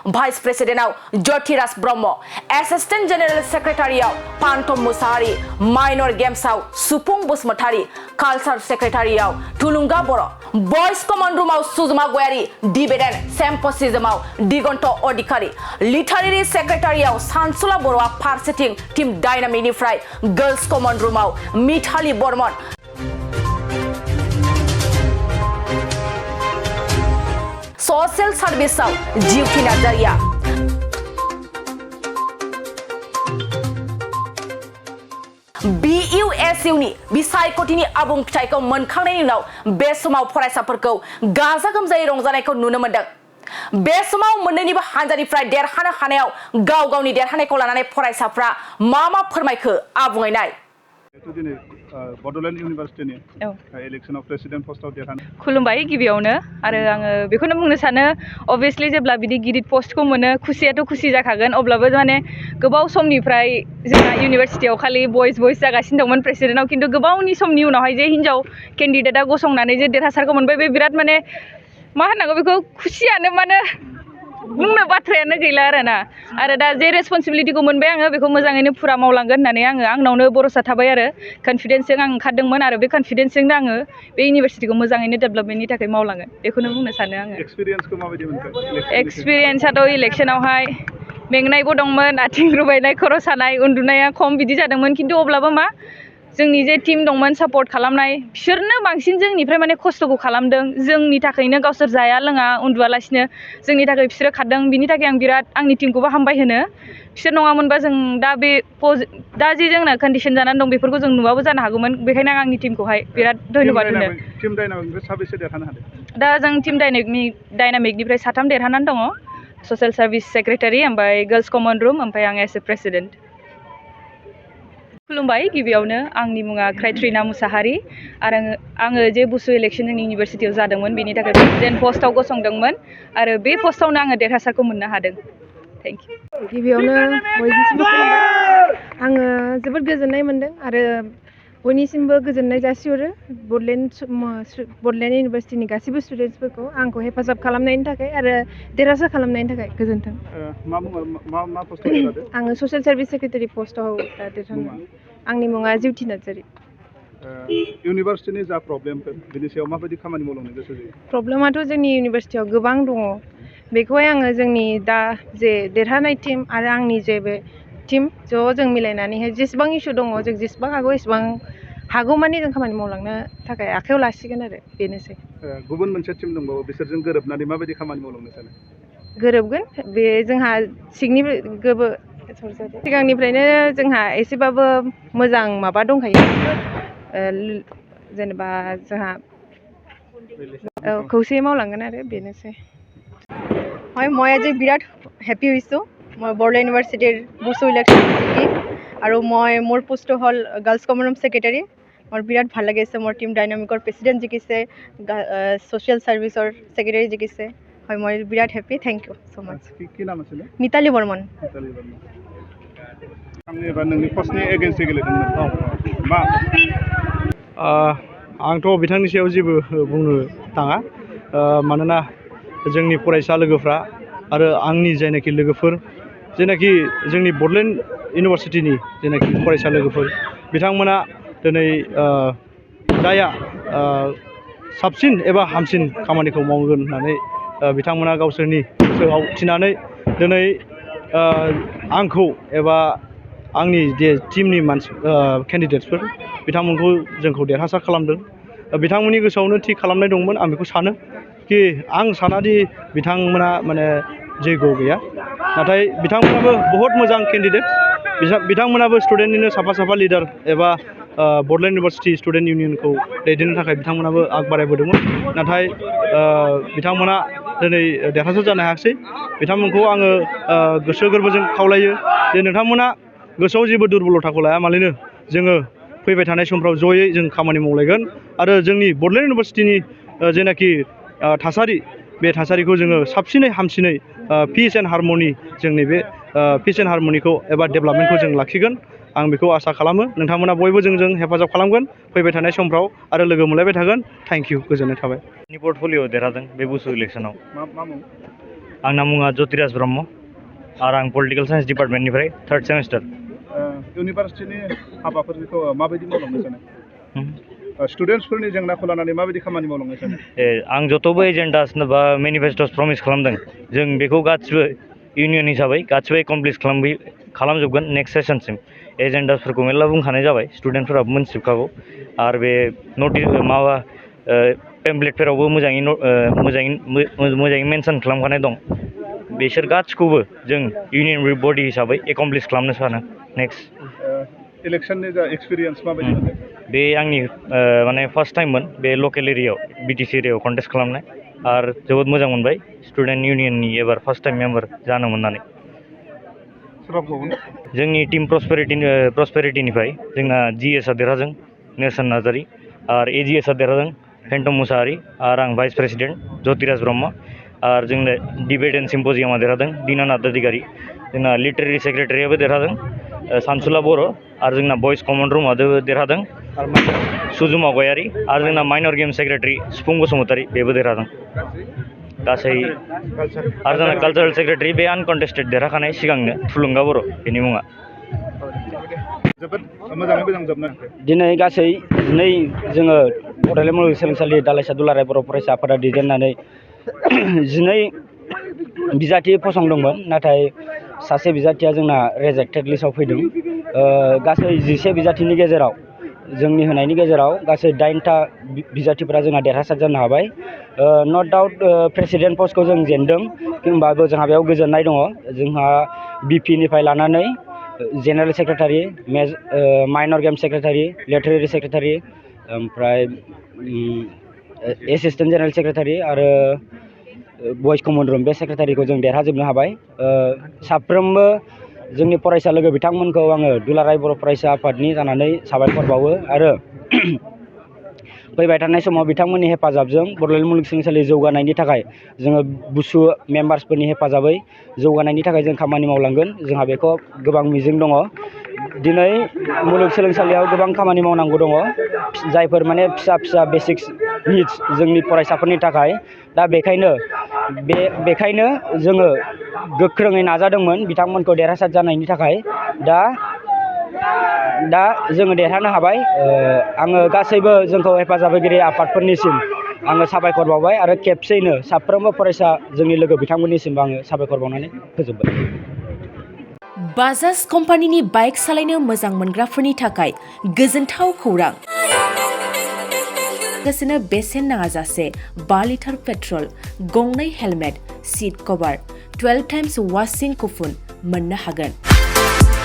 Vice प्रेसिडेन्टआव Jyotiraj Brahma assistant general सेक्रेटारियाव Pantham Mushahary minor गेम्सआव सुफुं बसुमतारि कालचार सेक्रेटारियाव थुलुंगा बर' बयज कमन रुमाव सुजमा गयारि डिबेडेन्ट सेम्पसिजमाव दिगन्त अधिकारी लिटारेरि सेक्रेटारियाव सानसुला बर'आ फारसेथिं टीम डायनामिकनिफ्राय गर्ल्स कमन रुमाव मिथाली बर्मन सोशल सार्भिसाव जिउथि नार्जारिया BUSU नि बिसायख'थिनि आबुं फिथाइखौ मोनखांनायनि उनाव बे समाव फरायसाफोरखौ गाजा गोमजायै रंजानायखौ नुनो मोनदों। बे समाव मोन्नैनिबो हानजानिफ्राय देरहानो हानायाव गाव गावनि देरहानायखौ लानानै फरायसाफ्रा मा फोरमायखो आबुङै नाय। बड'लेण्ड इउनिभारसिटिनि इलेक्शनाव प्रेसिडेन्ट पस्टआव देरहानो खुलुमबाय गिबियावनो आरो आङो बेखौनो बुंनो सानो अबभियासलि जेब्ला बिदि गिदिर पस्टखौ मोनो खुसियाथ' खुसि जाखागोन अब्लाबो माने गोबाव समनिफ्राय जोंना इउनिभारसिटियाव खालि बयज जागासिनो दंमोन प्रेसिडेन्टआव खिन्थु गोबावनि समनि उनावहाय जे हिनजाव केन्डिडेटआ गसंनानै जे देरहासारखौ मोनबाय बे बिराद माने मा होननांगौ बेखौ खुसियानो माने बुंनो बाथ्रायानो गैला आरो दा जे रेसपन्सिबिलिटिखौ मोनबाय आङो बेखौ मोजाङैनो फुरा मावलांगोन होननानै आंनावनो भरसा थाबाय आरो कनफिडेन्सजों आं ओंखारदोंमोन आरो बे कनफिडेन्सजोंनो आङो बे इउनिभारसिटिखौ मोजाङैनो डेभेलपमेन्टनि थाखाय मावलांगोन बेखौनो बुंनो सानो आङो। एक्सपिरियेन्सखौ माबायदि मोनखो? एक्सपिरियेन्सआथ' इलेक्शनावहाय मेंनायबो दंमोन आथिं रुबायनाय खर' सानाय उन्दुनाया खम बिदि जादोंमोन खिन्थु अब्लाबो मा जोंनि जे टीम दंमोन सापर्ट खालामनाय बिसोरनो बांसिन जोंनिफ्राय माने खस्थ'खौ खालामदों जोंनि थाखायनो गावसोर जाया लोङा उन्दुआलासिनो जोंनि थाखाय बिसोरो खारदों बिनि थाखाय आं बिराद आंनि टीमखौबो हामबाय होनो बिसोर नङामोनबा जों दा जे जोंना कन्डिशन जानानै दं बेफोरखौ जों नुवाबो जानो हागौमोन बेखायनो आं आंनि टीमखौहाय बिराद धन्यबाद होनो। टीम डायनामिकनिफ्राय साबेसे देरहानो हादों? दा जों टीम डायनामिकनिफ्राय 3 देरहानानै दङ ससियेल सार्भिस सेक्रेटारि ओमफ्राय गर्ल्स कमन रुम ओमफ्राय आं एस ए प्रेसिडेन्ट। खुलुमबाय गिबियावनो आंनि मुङा क्राइट्रिना मुसाहारि आरो आङो जे बुसु इलेक्शन जोंनि इउनिभारसिटियाव जादोंमोन बेनि थाखाय प्रेसिडेन्ट पस्टआव गसंदोंमोन आरो बे पस्टआवनो आङो देरहासारखौ मोननो हादों। Thank you. गिबियावनो बयनिसिमबो खुलुमबाय आङो जोबोद गोजोननाय मोन्दों आरो बयनिसिमबो गोजोननाय जासिहरो बड'लेण्ड इउनिभारसिटिनि गासैबो स्टुडेन्टसफोरखौ आंखौ हेफाजाब खालामनायनि थाखाय आरो देरहासार खालामनायनि थाखाय गोजोन्थों। मा पस्टआव देरहादों? आङो ससियेल सार्भिस सेक्रेटारि पस्टआव देरहादों। आंनि मुङा जिउथि नार्जारि। इउनिभारसिटिनि जा प्रब्लेमफोर बिनि सायाव माबायदि खामानि मावलांनो गोसो जायो? प्रब्लेमाथ' जोंनि इउनिभारसिटियाव गोबां दङ बेखौहाय आङो जोंनि दा जे देरहानाय टीम आरो आंनि जे बे टीम जों मिलायनानैहाय जेसेबां इस्यु दङ जों जेसेबां हागौ एसेबां हागौमानि जों खामानि मावलांनो थाखाय आखायाव लासिगोन आरो बेनोसै। गुबुन मोनसे टीम दंबावो बिसोरजों गोरोबनानै माबायदि खामानि मावलांनो सानो? गोरोबगोन बे जोंहा सिगांनिफ्रायनो जोंहा एसेबाबो मोजां माबा दंखायो जेनेबा जोंहा खौसेयै मावलांगोन आरो बेनोसै। হয় মই আজি বিৰাট হেপী হৈছোঁ মই বড়োলেণ্ড ইউনিভাৰ্চিটিৰ বুসু ইলেকশ্যন জিকি আৰু মোৰ পোষ্টটো হ'ল গাৰ্লছ কমন ৰুম ছেক্ৰেটাৰী। মোৰ বিৰাট ভাল লাগিছে মোৰ টিম ডাইনামিকৰ প্ৰেচিডেণ্ট জিকিছে ছ'চিয়েল ছাৰ্ভিচৰ ছেক্ৰেটাৰী জিকিছে হয় মই বিৰাট হেপী থেংক ইউ ছ' মাছ। কি নাম আছিলে? মিতালী বৰ্মন। नोंनि पस्टनि एगेन्स्टै गेलेदोंमोन मा? आंथ' बिथांनि सायाव जेबो बुंनो थाङा मानोना जोंनि फरायसा लोगोफ्रा आरो आंनि जायनाखि लोगोफोर जेनाखि जोंनि बड'लेण्ड इउनिभारसिटिनि जेनाखि फरायसा लोगोफोर बिथांमोना दिनै जाया साबसिन एबा हामसिन खामानिखौ मावगोन होननानै बिथांमोना गावसोरनि गोसोआव थिनानै दिनै आंखौ एबा आंनि जे टीमनि केन्डिडेट्सफोर बिथांमोनखौ जोंखौ देरहासार खालामदों। बिथांमोननि गोसोआवनो थि खालामनाय दंमोन आं बेखौ सानो कि आं सानादि बिथांमोना माने जैग' गैया नाथाय बिथांमोनाबो बहुत मोजां केन्डिडेट बिथांमोनाबो स्टुडेन्टनिनो साफा लिडार एबा बड'लेण्ड इउनिभारसिटि स्टुडेन्ट इउनियनखौ दैदेननो थाखाय बिथांमोनाबो आग बारायबोदोंमोन नाथाय बिथांमोना दिनै देरहासार जानो हायाखिसै। बिथांमोनखौ आङो गोसो गोरबोजों खावलायो जे नोंथांमोना गोसोआव जेबो दुरबलथाखौ लाया मालैनो जोङो फैबाय थानाय समफ्राव जयै जों खामानि मावलायगोन आरो जोंनि बड'लेण्ड इउनिभारसिटिनि जेनाखि थासारि बे थासारिखौ जोङो साबसिनै हामसिनै पिस एन्ड हारमनि जोंनि बे पिस एन्ड हारमनिखौ एबा डेभेलपमेन्टखौ जों लाखिगोन आं बेखौ आसा खालामो। नोंथांमोना बयबो जोंजों हेफाजाब खालामगोन फैबाय थानाय समफ्राव आरो लोगो मोनलायबाय थागोन। थेंक इउ गोजोननाय थाबाय। नि पर्टफलिय'आव देरहादों बे बुसु इलेक्शनाव। आंना मुङा ज्योतिराज ब्रह्म आरो आं पलिटिकेल साइन्स डिपार्टमेन्टनिफ्राय 3rd सेमिस्टार इउनिभार्सिटिनि हाबाफोरखौ माबायदि मावलांनो सानो स्टुडेन्टसफोरनि जेंनाखौ लानानै माबायदि खामानि मावलांनो सानो आं जतबो एजेन्डास बा मेनिफेस्ट'स प्रमिस खालामदों जों बेखौ गासिबो इउनियन हिसाबै गासिबो एकमप्लिस खालामजोबगोन नेक्स्ट सेसनसिम एजेन्डासफोरखौ मेरला बुंखानाय जाबाय स्टुडेन्टफोराबो मोनथिजोबखागौ आरो बे नटिस माबा पेमप्लेटफोरावबो मोजाङै मेनसन खालामखानाय दं बिसोर गासिखौबो जों इउनियन बडि हिसाबै एकमप्लिस खालामनो सानो नेक्स्ट इलेक्सननि जा एक्सपिरियेन्स माबायदि मोनदों बे आंनि माने फार्स्ट टाइममोन बे लकेल एरियायाव बिटिसि एरियायाव कन्टेस्ट खालामनाय आरो जोबोद मोजां मोनबाय स्टुडेन्ट इउनियननि एबार फार्स्ट टाइम मेम्बार जानो मोननानै जोंनि टिम प्रसपेरिटिनिफ्राय जोंना जिएसआ देरहादों नेरसोन नार्जारि आरो एजिएसआ देरहादों फेन्टम मुसाहारि आरो आं भाइस प्रेसिडेन्ट ज्योतिराज ब्रह्म आरो जोंनो डिबेट एन्ड सिम्प'जियामा देरहादों दिनानाथ अधिकारी जोंना लिटारेरि सेक्रेटारियाबो देरहादों सानसुला बर' आरो जोंना बयस कमन रुमाबो देरहादों सुजुमा गयारि आरो जोंना माइनर गेम सेक्रेटारि सिफुं बसुमतारि बेबो देरहादों गासै आरो जोंना कालचारेल सेक्रेटारि बे आनकन्टेस्टेड देरहाखानाय सिगांनो थुलुंगा बर' बेनि मुङा जोबोद मोजाङै मोजां जोबनो दिनै गासै नै जोङो बड'लेण्ड मुलुगसोलोंसालि दालाइसा दुलाराय बर' फरायसा आफादा दैदेननानै 12 बिजाथि फसंदोंमोन नाथाय सासे बिजाथिया जोंना रेजेक्टेड लिस्टआव फैदों गासै 11 बिजाथिनि गेजेराव जोंनि होनायनि गेजेराव गासै 8था बिजाथिफोरा जोंहा देरहासार जानो हाबाय नट डाउट प्रेसिडेन्ट पस्टखौ जों जेनदों होमबाबो जोंहा बेयाव गोजोननाय दङ जोंहा बिपिनिफ्राय लानानै general secretary minor game secretary literary secretary ओमफ्राय एसिस्टेन्ट जेनेरेल सेक्रेटारि आरो बयस कमन रुम बे सेक्रेटारिखौ जों देरहाजोबनो हाबाय साफ्रोमबो जोंनि फरायसा लोगो बिथांमोनखौ आङो दुलाराय बर' फरायसा आफादनि जानानै साबायखर बावो आरो फैबाय थानाय समाव बिथांमोननि हेफाजाबजों बड'लेण्ड मुलुगसोलोंसालि जौगानायनि थाखाय जोङो बुसु मेम्बार्सफोरनि हेफाजाबै जौगानायनि थाखाय जों खामानि मावलांगोन जोंहा बेखौ गोबां मिजिं दङ दिनै मुलुगसोलोंसालियाव गोबां खामानि मावनांगौ दङ जायफोर माने फिसा बेसिक्स निड्स जोंनि फरायसाफोरनि थाखाय दा बेखायनो जोङो गोख्रोङै नाजादोंमोन बिथांमोनखौ देरहासार जानायनि थाखाय दा जोङो देरहानो हाबाय आङो गासैबो जोंखौ हेफाजाब होगिरि आफादफोरनिसिम आङो साबायखर बावबाय आरो खेबसेयैनो साफ्रोमबो फरायसा जोंनि लोगो बिथांमोननिसिमबो आङो साबायखर बावनानै फोजोबबाय बाजाज कम्पानिनि बाइक सालायनो मोजां मोनग्राफोरनि थाखाय गोजोनथाव खौरां लोगोसेनो बेसेन नाङाजासे 5 लिटार पेट्रल गंनै हेलमेट सीट कभार 12 टाइम्स वाशिं कुपन मोननो हागोन